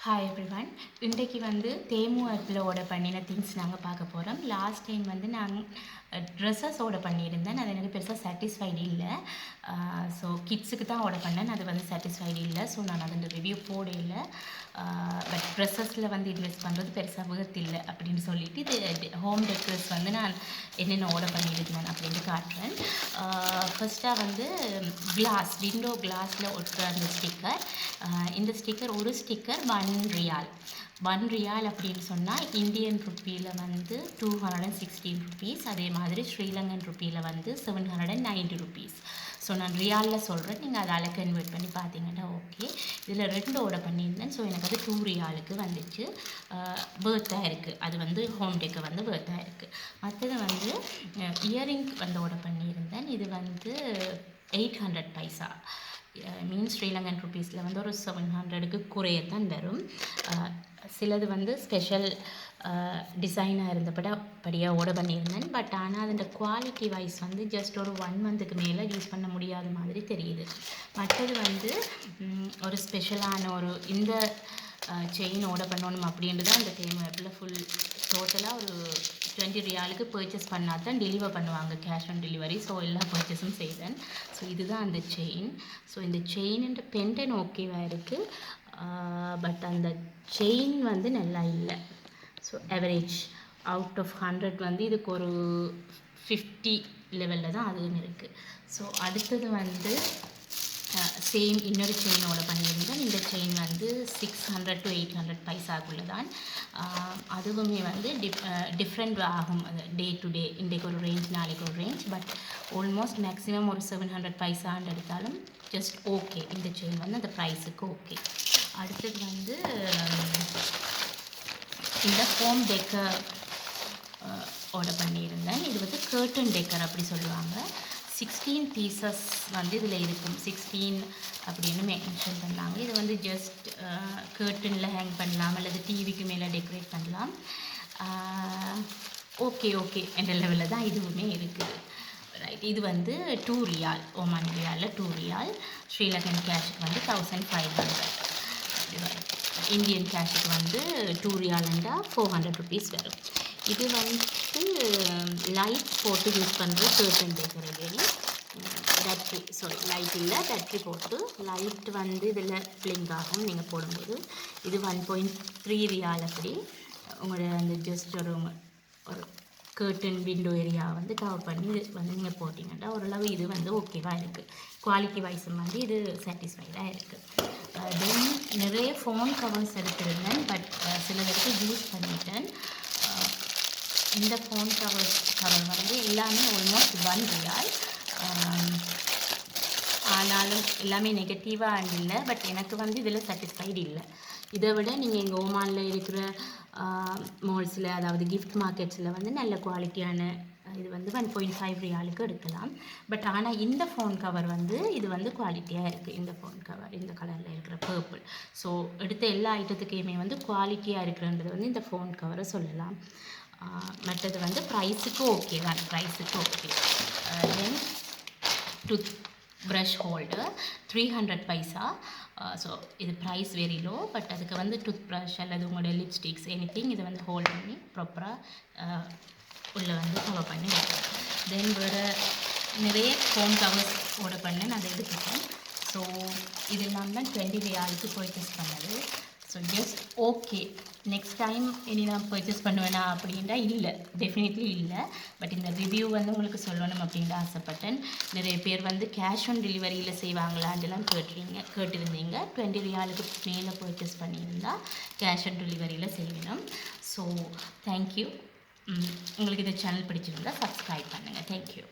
Hi everyone. இன்றைக்கு வந்து Temu ஆப்பில் ஆர்டர் பண்ணின திங்ஸ் நாங்கள் பார்க்க போகிறோம். லாஸ்ட் டைம் வந்து நான் ட்ரெஸ்ஸஸ் ஆர்டர் பண்ணியிருந்தேன். அது எனக்கு பெருசாக சாட்டிஸ்ஃபைடு இல்லை. ஸோ கிட்ஸுக்கு தான் ஆர்டர் பண்ணேன். அது வந்து சாட்டிஸ்ஃபைடு இல்லை. ஸோ நான் அதோட ரிவ்யூ போட இல்லை. பட் ட்ரெஸ்ஸஸில் வந்து இன்வெஸ்ட் பண்ணுறது பெருசாக worth இல்லை அப்படின்னு சொல்லிட்டு இது ஹோம் டெக்கர்ஸ் வந்து நான் என்னென்ன ஆர்டர் பண்ணியிருந்தேன் அப்படின்னு காட்டுறேன். ஃபர்ஸ்ட்டாக வந்து கிளாஸ் விண்டோ கிளாஸில் ஒட்டுற அந்த ஸ்டிக்கர். இந்த ஸ்டிக்கர் ஒரு ஸ்டிக்கர் $1 அப்படின்னு சொன்னால் இந்தியன் ருப்பியில் வந்து 216 rupees. அதே மாதிரி ஸ்ரீலங்கன் ருப்பியில் வந்து 790 rupees. ஸோ நான் ரியாலில் சொல்கிறேன், நீங்கள் அதை கன்வெர்ட் பண்ணி பார்த்தீங்கன்னா ஓகே. இதில் 2 ஆர்டர் பண்ணியிருந்தேன். ஸோ எனக்கு அது $2 வந்துச்சு. பேர்த்தாக இருக்குது. அது வந்து ஹோம் டெக்கு வந்து பேர்த்தாக இருக்குது. மற்றது வந்து இயரிங் வந்து ஆர்டர் பண்ணியிருந்தேன். இது வந்து 800 பைசா மீன்ஸ் ஸ்ரீலங்கன் ருப்பீஸில் வந்து ஒரு 700க்கு குறையத்தான் வரும். சிலது வந்து ஸ்பெஷல் டிசைனாக இருந்தபடியாக ஆர்டர் பண்ணியிருந்தேன். பட் ஆனால் அதோட குவாலிட்டி வைஸ் வந்து ஜஸ்ட் ஒரு 1 மந்த்துக்கு மேலே யூஸ் பண்ண முடியாத மாதிரி தெரியுது. மற்றது வந்து ஒரு ஸ்பெஷலான ஒரு இந்த செயின் ஆர்டர் பண்ணணும் அப்படின்ட்டு தான் அந்த தேமு ஆப்பில் ஃபுல் டோட்டலாக ஒரு $20 பர்ச்சேஸ் பண்ணால் தான் டெலிவர் பண்ணுவாங்க, கேஷ் ஆன் டெலிவரி. ஸோ எல்லா பர்ச்சேஸும் செய்தேன். ஸோ இதுதான் அந்த செயின். ஸோ இந்த செயின்ன்ற பென்டன் ஓகேவாக இருக்குது. பட் அந்த செயின் வந்து நல்லா இல்லை. ஸோ ஆவரேஜ் அவுட் ஆஃப் 100 வந்து இதுக்கு ஒரு 50 லெவலில் தான் அதுவும் இருக்குது. ஸோ அடுத்தது வந்து சேம் இன்னொரு செயினோட பண்ணியிருந்தேன். இந்த செயின் வந்து 600 to 800 பைசாக்குள்ளே தான். அதுவுமே வந்து டிஃப்ரெண்ட் ஆகும் டே டு டே. இன்றைக்கு ஒரு ரேஞ்ச், நாளைக்கு ஒரு ரேஞ்ச். பட் ஆல்மோஸ்ட் மேக்ஸிமம் ஒரு 700 பைசான்னு எடுத்தாலும் ஜஸ்ட் ஓகே. இந்த செயின் வந்து அந்த ப்ரைஸுக்கு ஓகே. அடுத்தது வந்து இந்த ஹோம் டெக்கர் ஆர்டர் பண்ணியிருந்தேன். இது வந்து கர்டன் டெக்கர் அப்படி சொல்லுவாங்க. 16 பீசஸ் வந்து இதில் இருக்கும். 16 அப்படின்னு மென்ஷன் பண்ணாங்க. இது வந்து ஜஸ்ட் கர்டனில் ஹேங் பண்ணலாம் அல்லது டிவிக்கு மேலே டெக்கரேட் பண்ணலாம். ஓகே என்ற லெவலில் தான் இதுவுமே இருக்குது. ரைட். இது வந்து $2, ஓமான் ரியாலில் $2. ஸ்ரீலங்கன் கேஷுக்கு வந்து 1500. அப்படி வரும். இந்தியன் கேஷுக்கு வந்து $2 400 rupees வரும். இது வந்து லைட் போட்டு யூஸ் பண்ணுற கர்டன் டெக்கரேட். பேட்ரி லைட் இல்லை, பேட்ரி போட்டு லைட் வந்து இதில் பிளிங்க் ஆகும் நீங்கள் போடும்போது. இது $1.3 அப்படி உங்களோட அந்த ஜஸ்ட் ஒரு கர்டன் விண்டோ ஏரியா வந்து கவர் பண்ணி வந்து நீங்கள் போட்டிங்கன்னா ஓரளவு இது வந்து ஓகேவாக இருக்குது. குவாலிட்டி வைஸும் வந்து இது சாட்டிஸ்ஃபைடாக இருக்குது. தென் நிறைய ஃபோன் கவர்ஸ் எடுத்திருந்தேன். பட் சிலருக்கு யூஸ் பண்ணிட்டேன். இந்த ஃபோன் கவர் வந்து எல்லாமே ஆல்மோஸ்ட் $1. ஆனாலும் எல்லாமே நெகட்டிவாக இல்லை. பட் எனக்கு வந்து இதில் சாட்டிஸ்ஃபைடு இல்லை. இதை விட நீங்கள் எங்கள் ஓமானில் இருக்கிற மால்ஸில், அதாவது கிஃப்ட் மார்க்கெட்ஸில் வந்து நல்ல குவாலிட்டியான இது வந்து $1.5 எடுக்கலாம். பட் ஆனால் இந்த ஃபோன் கவர் வந்து இது வந்து குவாலிட்டியாக இருக்குது. இந்த ஃபோன் கவர் இந்த கலரில் இருக்கிற பர்பிள். ஸோ எடுத்த எல்லா ஐட்டத்துக்குமே வந்து குவாலிட்டியாக இருக்கிறன்றது வந்து இந்த ஃபோன் கவரை சொல்லலாம். மற்றது வந்து ப்ரைஸுக்கு ஓகே தான். தென் டூத் ப்ரஷ் ஹோல்டர் 300 பைசா. ஸோ இது ப்ரைஸ் வெரி லோ. பட் அதுக்கு வந்து டூத் ப்ரஷ் அல்லது உங்களோட லிப்ஸ்டிக்ஸ் எனிதிங் இதை வந்து ஹோல்ட் பண்ணி ப்ராப்பராக உள்ளே வந்து கவர் பண்ணி வைக்கிறேன். தென் வேறு நிறைய ஃபோன் கவர்ஸ் ஆர்டர் பண்ணேன், அதை எடுத்துட்டேன். ஸோ இதெல்லாம் தான் $20 பர்ச்சேஸ் பண்ணது. So just okay. Next time இனி நான் பர்ச்சேஸ் பண்ணுவேனா அப்படின்ட்டா இல்லை, டெஃபினெட்லி இல்லை. பட் இந்த ரிவ்யூ வந்து உங்களுக்கு சொல்லணும் அப்படின்ட்டு ஆசைப்பட்டேன். நிறைய பேர் வந்து கேஷ் ஆன் டெலிவரியில் செய்வாங்களான்ட்டுலாம் கேட்டிருந்தீங்க. $20 மேலே பர்ச்சேஸ் பண்ணியிருந்தால் கேஷ் ஆன் டெலிவரியில் செய்யணும். So thank you. உங்களுக்கு இந்த சேனல் பிடிச்சிருந்தால் சப்ஸ்கிரைப் பண்ணுங்கள். தேங்க்யூ.